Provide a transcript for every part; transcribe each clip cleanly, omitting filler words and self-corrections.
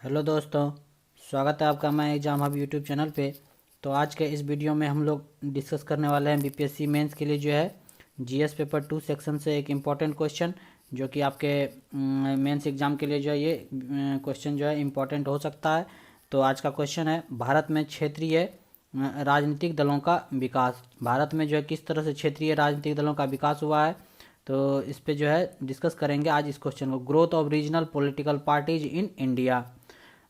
Hello दोस्तों, स्वागत है आपका मैं एग्जाम हब यूट्यूब चैनल पे। तो आज के इस वीडियो में हम लोग डिस्कस करने वाले हैं बीपीएससी मेंस के लिए जो है जीएस पेपर 2 सेक्शन से एक इम्पॉर्टेंट क्वेश्चन, जो कि आपके मेंस एग्ज़ाम के लिए जो है ये क्वेश्चन जो है इम्पॉर्टेंट हो सकता है। तो आज का क्वेश्चन है, भारत में क्षेत्रीय राजनीतिक दलों का विकास। भारत में जो है किस तरह से क्षेत्रीय राजनीतिक दलों का विकास हुआ है, तो इस पे जो है डिस्कस करेंगे आज इस क्वेश्चन को। Growth of regional political parties in India.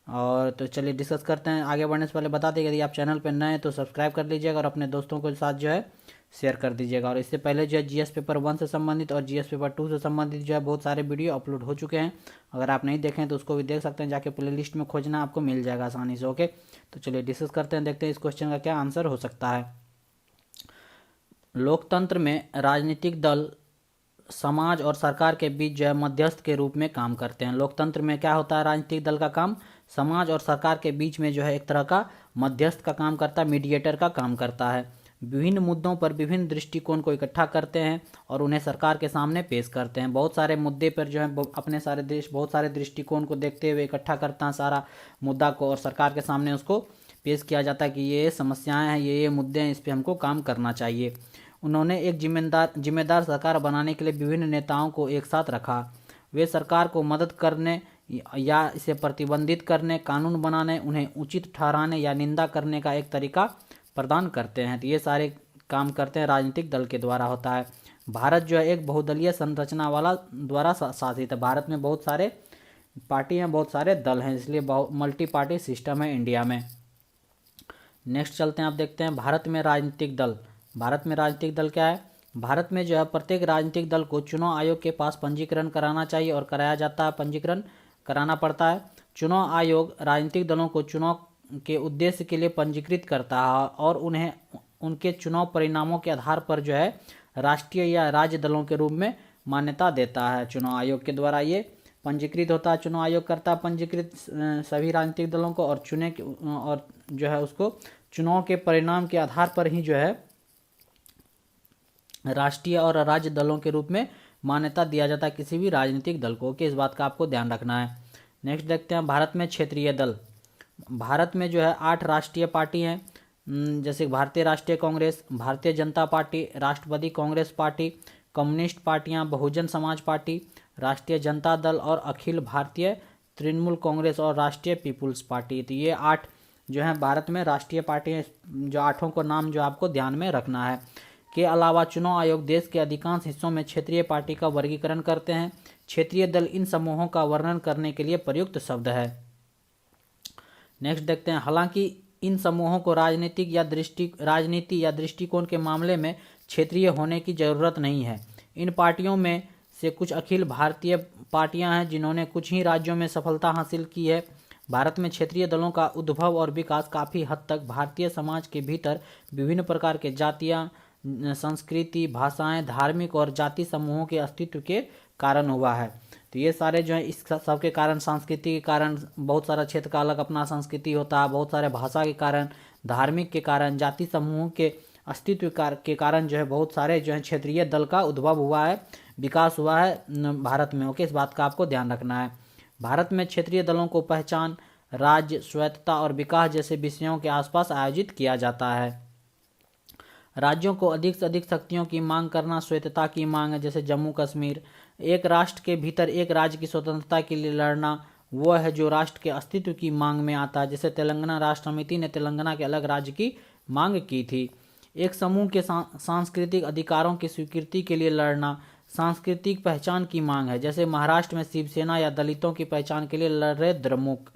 और तो चलिए डिस्कस करते हैं। आगे बढ़ने से पहले बता दें, यदि आप चैनल पर नए हैं तो सब्सक्राइब कर लीजिएगा और अपने दोस्तों के साथ जो है शेयर कर दीजिएगा। और इससे पहले जो है जीएस पेपर 1 से संबंधित और जीएस पेपर 2 से संबंधित जो है बहुत सारे वीडियो अपलोड हो चुके हैं। अगर आप नहीं देखें तो उसको भी देख सकते हैं, जाके प्ले लिस्ट में खोजना आपको मिल जाएगा आसानी से। ओके, तो चलिए डिस्कस करते हैं, देखते हैं इस क्वेश्चन का क्या आंसर हो सकता है। लोकतंत्र में राजनीतिक दल समाज और सरकार के बीच जो है मध्यस्थ के रूप में काम करते हैं। लोकतंत्र में क्या होता है, राजनीतिक दल का काम समाज और सरकार के बीच में जो है एक तरह का मध्यस्थ का काम करता है, मीडिएटर का काम करता है। विभिन्न मुद्दों पर विभिन्न दृष्टिकोण को इकट्ठा करते हैं और उन्हें सरकार के सामने पेश करते हैं। बहुत सारे मुद्दे पर जो है अपने सारे देश बहुत सारे दृष्टिकोण को देखते हुए इकट्ठा करता है सारा मुद्दा को, और सरकार के सामने उसको पेश किया जाता है कि ये समस्याएं हैं, ये मुद्दे हैं, इस पर हमको काम करना चाहिए। उन्होंने एक जिम्मेदार सरकार बनाने के लिए विभिन्न नेताओं को एक साथ रखा। वे सरकार को मदद करने या इसे प्रतिबंधित करने, कानून बनाने, उन्हें उचित ठहराने या निंदा करने का एक तरीका प्रदान करते हैं। तो ये सारे काम करते हैं राजनीतिक दल के द्वारा होता है। भारत जो है एक बहुदलीय संरचना वाला द्वारा शासित है। भारत में बहुत सारे पार्टी हैं, बहुत सारे दल हैं, इसलिए मल्टी पार्टी सिस्टम है इंडिया में। नेक्स्ट चलते हैं, आप देखते हैं भारत में राजनीतिक दल। भारत में राजनीतिक दल क्या है। भारत में जो है प्रत्येक राजनीतिक दल को चुनाव आयोग के पास पंजीकरण कराना चाहिए और कराया जाता है, पंजीकरण कराना पड़ता है। चुनाव आयोग राजनीतिक दलों को चुनाव के उद्देश्य के लिए पंजीकृत करता है और उन्हें उनके चुनाव परिणामों के आधार पर जो है राष्ट्रीय या राज्य दलों के रूप में मान्यता देता है। चुनाव आयोग के द्वारा ये पंजीकृत होता है, चुनाव आयोग करता है पंजीकृत सभी राजनीतिक दलों को, और और जो है उसको चुनाव के परिणाम के आधार पर ही जो है राष्ट्रीय और राज्य दलों के रूप में मान्यता दिया जाता है किसी भी राजनीतिक दल को। ओके, इस बात का आपको ध्यान रखना है। नेक्स्ट देखते हैं भारत में क्षेत्रीय दल। भारत में जो है 8 राष्ट्रीय पार्टी हैं, जैसे भारतीय राष्ट्रीय कांग्रेस, भारतीय जनता पार्टी, राष्ट्रवादी कांग्रेस पार्टी, कम्युनिस्ट पार्टियां, बहुजन समाज पार्टी, राष्ट्रीय जनता दल और अखिल भारतीय तृणमूल कांग्रेस और राष्ट्रीय पीपुल्स पार्टी। तो ये 8 जो है भारत में राष्ट्रीय पार्टी हैं। जो 8 को नाम जो आपको ध्यान में रखना है। के अलावा चुनाव आयोग देश के अधिकांश हिस्सों में क्षेत्रीय पार्टी का वर्गीकरण करते हैं। क्षेत्रीय दल इन समूहों का वर्णन करने के लिए प्रयुक्त शब्द है। नेक्स्ट देखते हैं, हालांकि इन समूहों को राजनीति या दृष्टिकोण के मामले में क्षेत्रीय होने की जरूरत नहीं है। इन पार्टियों में से कुछ अखिल भारतीय पार्टियां हैं जिन्होंने कुछ ही राज्यों में सफलता हासिल की है। भारत में क्षेत्रीय दलों का उद्भव और विकास काफ़ी हद तक भारतीय समाज के भीतर विभिन्न प्रकार के जातियाँ, संस्कृति, भाषाएं, धार्मिक और जाति समूहों के अस्तित्व के कारण हुआ है। तो ये सारे जो है इस सब के कारण, संस्कृति के कारण, बहुत सारा क्षेत्र का अलग अपना संस्कृति होता है, बहुत सारे भाषा के कारण, धार्मिक के कारण, जाति समूहों के अस्तित्व के कारण जो है बहुत सारे जो है क्षेत्रीय दल का उद्भव हुआ है, विकास हुआ है भारत में। ओके, इस बात का आपको ध्यान रखना है। भारत में क्षेत्रीय दलों को पहचान, राज्य, स्वायत्तता और विकास जैसे विषयों के आसपास आयोजित किया जाता है। राज्यों को अधिक से अधिक शक्तियों की मांग करना स्वायत्तता की मांग है, जैसे जम्मू कश्मीर। एक राष्ट्र के भीतर एक राज्य की स्वतंत्रता के लिए लड़ना वह है जो राष्ट्र के अस्तित्व की मांग में आता है, जैसे तेलंगाना राष्ट्र समिति ने तेलंगाना के अलग राज्य की मांग की थी। एक समूह के सांस्कृतिक अधिकारों की स्वीकृति के लिए लड़ना सांस्कृतिक पहचान की मांग है, जैसे महाराष्ट्र में शिवसेना या दलितों की पहचान के लिए लड़ रहे द्रमुक।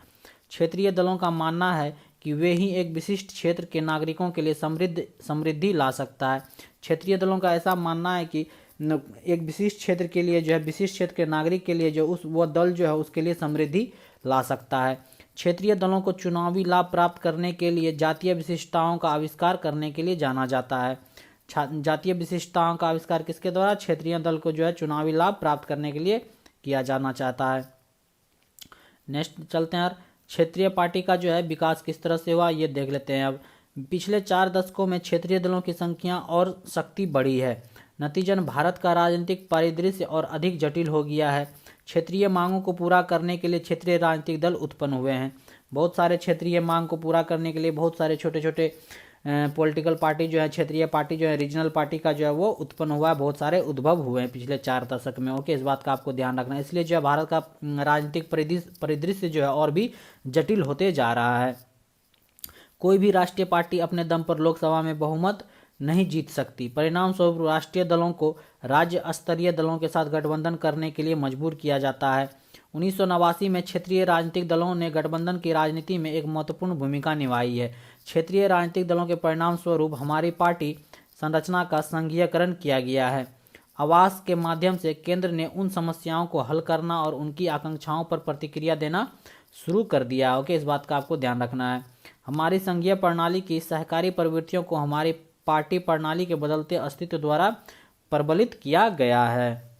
क्षेत्रीय दलों का मानना है कि वे ही एक विशिष्ट क्षेत्र के नागरिकों के लिए समृद्धि ला सकता है। क्षेत्रीय दलों का ऐसा मानना है कि एक विशिष्ट क्षेत्र के लिए जो है, विशिष्ट क्षेत्र के नागरिक के लिए जो वो दल जो है उसके लिए समृद्धि ला सकता है। क्षेत्रीय दलों को चुनावी लाभ प्राप्त करने के लिए जातीय विशिष्टताओं का आविष्कार करने के लिए जाना जाता है। जातीय विशिष्टताओं का आविष्कार किसके द्वारा, क्षेत्रीय दल को जो है चुनावी लाभ प्राप्त करने के लिए किया जाना चाहता है। नेक्स्ट चलते हैं यार, क्षेत्रीय पार्टी का जो है विकास किस तरह से हुआ ये देख लेते हैं। अब पिछले 4 दशकों में क्षेत्रीय दलों की संख्या और शक्ति बढ़ी है। नतीजन भारत का राजनीतिक परिदृश्य और अधिक जटिल हो गया है। क्षेत्रीय मांगों को पूरा करने के लिए क्षेत्रीय राजनीतिक दल उत्पन्न हुए हैं। बहुत सारे क्षेत्रीय मांग को पूरा करने के लिए बहुत सारे छोटे छोटे पॉलिटिकल पार्टी जो है, क्षेत्रीय पार्टी जो है, रीजनल पार्टी का जो है वो उत्पन्न हुआ है, बहुत सारे उद्भव हुए हैं पिछले 4 दशक में। ओके, इस बात का आपको ध्यान रखना है। इसलिए जो है भारत का राजनीतिक परिदृश्य जो है और भी जटिल होते जा रहा है। कोई भी राष्ट्रीय पार्टी अपने दम पर लोकसभा में बहुमत नहीं जीत सकती। परिणाम स्वरूप राष्ट्रीय दलों को राज्य स्तरीय दलों के साथ गठबंधन करने के लिए मजबूर किया जाता है। 1989 में क्षेत्रीय राजनीतिक दलों ने गठबंधन की राजनीति में एक महत्वपूर्ण भूमिका निभाई है। क्षेत्रीय राजनीतिक दलों के परिणाम स्वरूप हमारी पार्टी संरचना का संघीयकरण किया गया है। आवास के माध्यम से केंद्र ने उन समस्याओं को हल करना और उनकी आकांक्षाओं पर प्रतिक्रिया देना शुरू कर दिया। ओके, इस बात का आपको ध्यान रखना है। हमारी संघीय प्रणाली की सहकारी प्रवृत्तियों को हमारी पार्टी प्रणाली के बदलते अस्तित्व द्वारा प्रबलित किया गया है।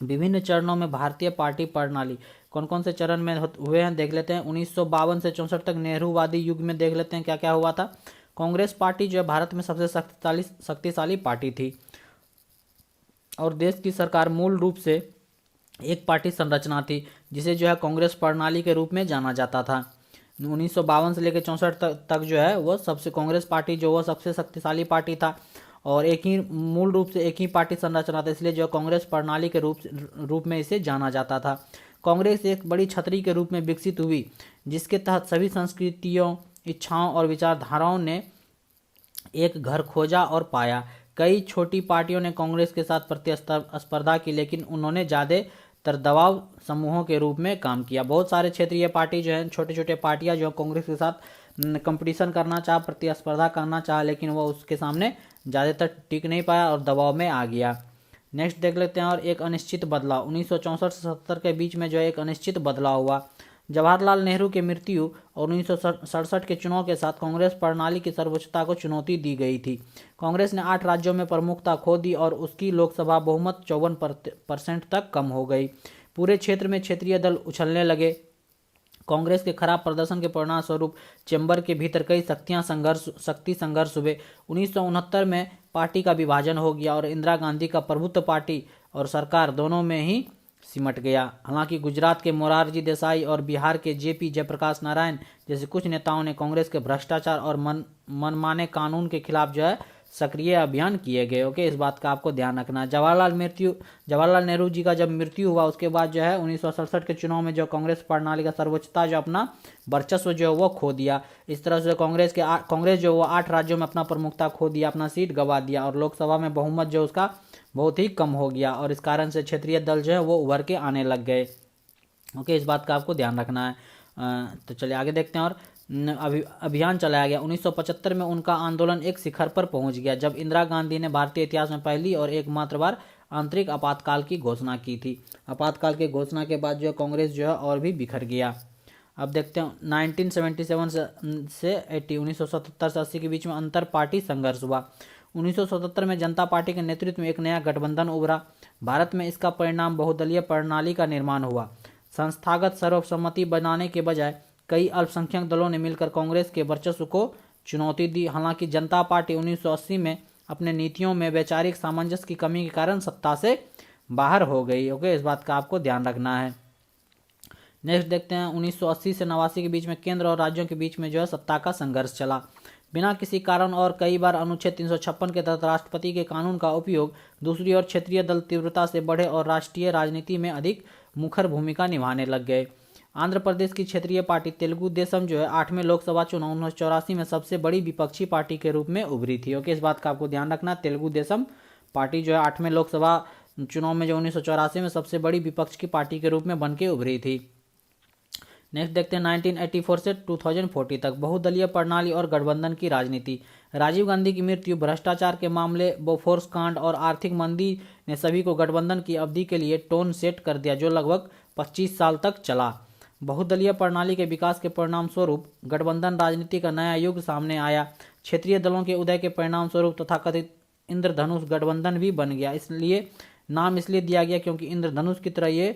विभिन्न चरणों में भारतीय पार्टी प्रणाली कौन कौन से चरण में हुए हैं देख लेते हैं। 1952 से 64 तक नेहरूवादी युग में देख लेते हैं क्या क्या हुआ था। कांग्रेस पार्टी जो है भारत में सबसे शक्तिशाली पार्टी थी और देश की सरकार मूल रूप से एक पार्टी संरचना थी जिसे जो है कांग्रेस प्रणाली के रूप में जाना जाता था। 1952 से लेकर 64 तक जो है वो सबसे कांग्रेस पार्टी जो वो सबसे शक्तिशाली पार्टी था और एक ही मूल रूप से एक ही पार्टी संरचना था, इसलिए जो कांग्रेस प्रणाली के रूप में इसे जाना जाता था। कांग्रेस एक बड़ी छतरी के रूप में विकसित हुई जिसके तहत सभी संस्कृतियों, इच्छाओं और विचारधाराओं ने एक घर खोजा और पाया। कई छोटी पार्टियों ने कांग्रेस के साथ प्रतिस्पर्धा की, लेकिन उन्होंने ज़्यादातर दबाव समूहों के रूप में काम किया। बहुत सारे क्षेत्रीय पार्टी जो है, छोटे छोटे पार्टियां जो कांग्रेस के साथ कंपटीशन करना चाहा, प्रतिस्पर्धा करना चाहा, लेकिन वो उसके सामने ज़्यादातर टिक नहीं पाया और दबाव में आ गया। नेक्स्ट देख लेते हैं। और एक अनिश्चित बदलाव 1964 से 70 के बीच में जो एक अनिश्चित बदलाव हुआ। जवाहरलाल नेहरू की मृत्यु और 1967 के चुनाव के साथ कांग्रेस प्रणाली की सर्वोच्चता को चुनौती दी गई थी। कांग्रेस ने 8 राज्यों में प्रमुखता खो दी और उसकी लोकसभा बहुमत 54% तक कम हो गई। पूरे क्षेत्र में क्षेत्रीय दल उछलने लगे। कांग्रेस के खराब प्रदर्शन के परिणाम स्वरूप चैम्बर के भीतर कई शक्ति संघर्ष हुए। 1969 में पार्टी का विभाजन हो गया और इंदिरा गांधी का प्रभुत्व पार्टी और सरकार दोनों में ही सिमट गया। हालांकि गुजरात के मोरारजी देसाई और बिहार के जेपी जयप्रकाश नारायण जैसे कुछ नेताओं ने कांग्रेस के भ्रष्टाचार और मनमाने कानून के खिलाफ जो है सक्रिय अभियान किए गए। ओके, इस बात का आपको ध्यान रखना है। जवाहरलाल नेहरू जी का जब मृत्यु हुआ उसके बाद जो है 1967 के चुनाव में जो कांग्रेस प्रणाली का सर्वोच्चता जो अपना वर्चस्व जो है वो खो दिया। इस तरह से कांग्रेस जो वो 8 राज्यों में अपना प्रमुखता खो दिया, अपना सीट गंवा दिया और लोकसभा में बहुमत जो उसका बहुत ही कम हो गया और इस कारण से क्षेत्रीय दल जो है वो उभर के आने लग गए। ओके, इस बात का आपको ध्यान रखना है। तो चलिए आगे देखते हैं। और अभियान चलाया गया। 1975 में उनका आंदोलन एक शिखर पर पहुंच गया जब इंदिरा गांधी ने भारतीय इतिहास में पहली और एकमात्र बार आंतरिक आपातकाल की घोषणा की थी। आपातकाल की घोषणा के बाद जो है कांग्रेस जो है और भी बिखर गया। अब देखते हैं 1977 से 1977 से 80 के बीच में अंतर पार्टी संघर्ष हुआ। 1977 में जनता पार्टी के नेतृत्व में एक नया गठबंधन उभरा। भारत में इसका परिणाम बहुदलीय प्रणाली का निर्माण हुआ। संस्थागत सर्वसम्मति बनाने के बजाय कई अल्पसंख्यक दलों ने मिलकर कांग्रेस के वर्चस्व को चुनौती दी। हालांकि जनता पार्टी 1980 में अपने नीतियों में वैचारिक सामंजस्य की कमी के कारण सत्ता से बाहर हो गई। ओके, इस बात का आपको ध्यान रखना है। नेक्स्ट देखते हैं 1980 से 89 के बीच में केंद्र और राज्यों के बीच में जो है सत्ता का संघर्ष चला। बिना किसी कारण और कई बार अनुच्छेद 356 के तहत राष्ट्रपति के कानून का उपयोग। दूसरी ओर क्षेत्रीय दल तीव्रता से बढ़े और राष्ट्रीय राजनीति में अधिक मुखर भूमिका निभाने लग गए। आंध्र प्रदेश की क्षेत्रीय पार्टी तेलुगु देशम जो है 8वें लोकसभा चुनाव 1984 में सबसे बड़ी विपक्षी पार्टी के रूप में उभरी थी। ओके, इस बात का आपको ध्यान रखना। तेलुगु देशम पार्टी जो है 8वें लोकसभा चुनाव में जो 1984 में सबसे बड़ी विपक्ष की पार्टी के रूप में बन के उभरी थी। नेक्स्ट देखते हैं 1984 से 2040 तक बहुदलीय प्रणाली और गठबंधन की राजनीति। राजीव गांधी की मृत्यु, भ्रष्टाचार के मामले, बोफोर्स कांड और आर्थिक मंदी ने सभी को गठबंधन की अवधि के लिए टोन सेट कर दिया जो लगभग 25 साल तक चला। बहुदलीय प्रणाली के विकास के परिणाम स्वरूप गठबंधन राजनीति का नया युग सामने आया। क्षेत्रीय दलों के उदय के परिणाम स्वरूप तथाकथित इंद्रधनुष गठबंधन भी बन गया। इसलिए नाम इसलिए दिया गया क्योंकि इंद्रधनुष की तरह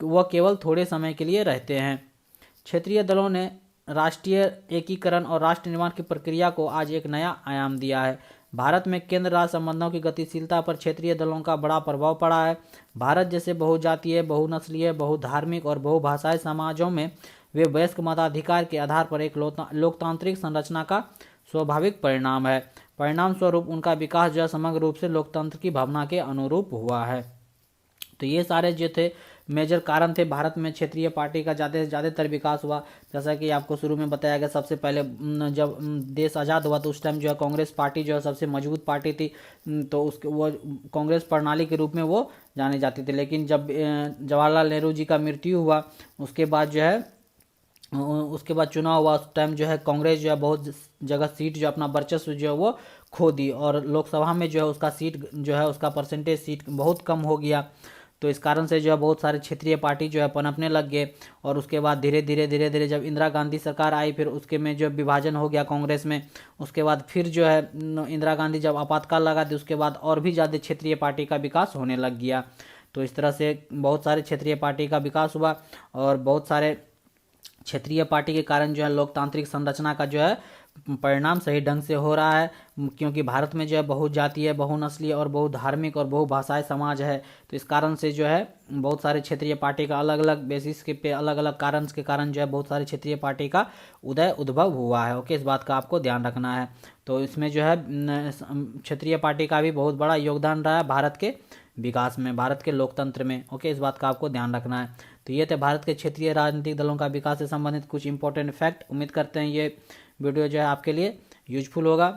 वह केवल थोड़े समय के लिए रहते हैं। क्षेत्रीय दलों ने राष्ट्रीय एकीकरण और राष्ट्र निर्माण की प्रक्रिया को आज एक नया आयाम दिया है। भारत में केंद्र राज्य संबंधों की गतिशीलता पर क्षेत्रीय दलों का बड़ा प्रभाव पड़ा है। भारत जैसे बहुजातीय, बहुनस्लीय, बहुधार्मिक और बहुभाषाई समाजों में वे वयस्क मताधिकार के आधार पर एक लोकतांत्रिक संरचना का स्वाभाविक परिणाम है। परिणाम स्वरूप उनका विकास जो समग्र रूप से लोकतंत्र की भावना के अनुरूप हुआ है। तो ये सारे जो थे मेजर कारण थे भारत में क्षेत्रीय पार्टी का ज़्यादातर विकास हुआ। जैसा कि आपको शुरू में बताया गया, सबसे पहले जब देश आज़ाद हुआ तो उस टाइम जो है कांग्रेस पार्टी जो है सबसे मजबूत पार्टी थी, तो उसके वो कांग्रेस प्रणाली के रूप में वो जाने जाती थी। लेकिन जब जवाहरलाल नेहरू जी का मृत्यु हुआ उसके बाद चुनाव हुआ, उस टाइम जो है कांग्रेस जो है बहुत जगह सीट जो अपना वर्चस्व जो है वो खो दी, और लोकसभा में जो है उसका सीट जो है उसका परसेंटेज सीट बहुत कम हो गया। तो इस कारण से जो है बहुत सारे क्षेत्रीय पार्टी जो है पनपने लग गए। और उसके बाद धीरे धीरे जब इंदिरा गांधी सरकार आई, फिर उसके में जो विभाजन हो गया कांग्रेस में। उसके बाद फिर जो है इंदिरा गांधी जब आपातकाल लगा दी उसके बाद और भी ज़्यादा क्षेत्रीय पार्टी का विकास होने लग गया। तो इस तरह से बहुत सारे क्षेत्रीय पार्टी का विकास हुआ, और बहुत सारे क्षेत्रीय पार्टी के कारण जो है लोकतांत्रिक संरचना का जो है परिणाम सही ढंग से हो रहा है। क्योंकि भारत में जो है बहुजातीय, बहुनस्लीय और बहुधार्मिक और बहुभाषाई समाज है। तो इस कारण से जो है बहुत सारे क्षेत्रीय पार्टी का अलग अलग बेसिस के पे अलग अलग कारण के कारण जो है बहुत सारे क्षेत्रीय पार्टी का उद्भव हुआ है। ओके, इस बात का आपको ध्यान रखना है। तो इसमें जो है क्षेत्रीय पार्टी का भी बहुत बड़ा योगदान रहा है भारत के विकास में, भारत के लोकतंत्र में। ओके, इस बात का आपको ध्यान रखना है। तो ये थे भारत के क्षेत्रीय राजनीतिक दलों का विकास से संबंधित कुछ इंपॉर्टेंट फैक्ट। उम्मीद करते हैं ये वीडियो जो है आपके लिए यूजफुल होगा।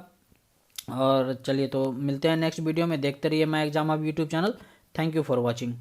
और चलिए तो मिलते हैं नेक्स्ट वीडियो में। देखते रहिए my exam hub YouTube channel. Thank you for watching.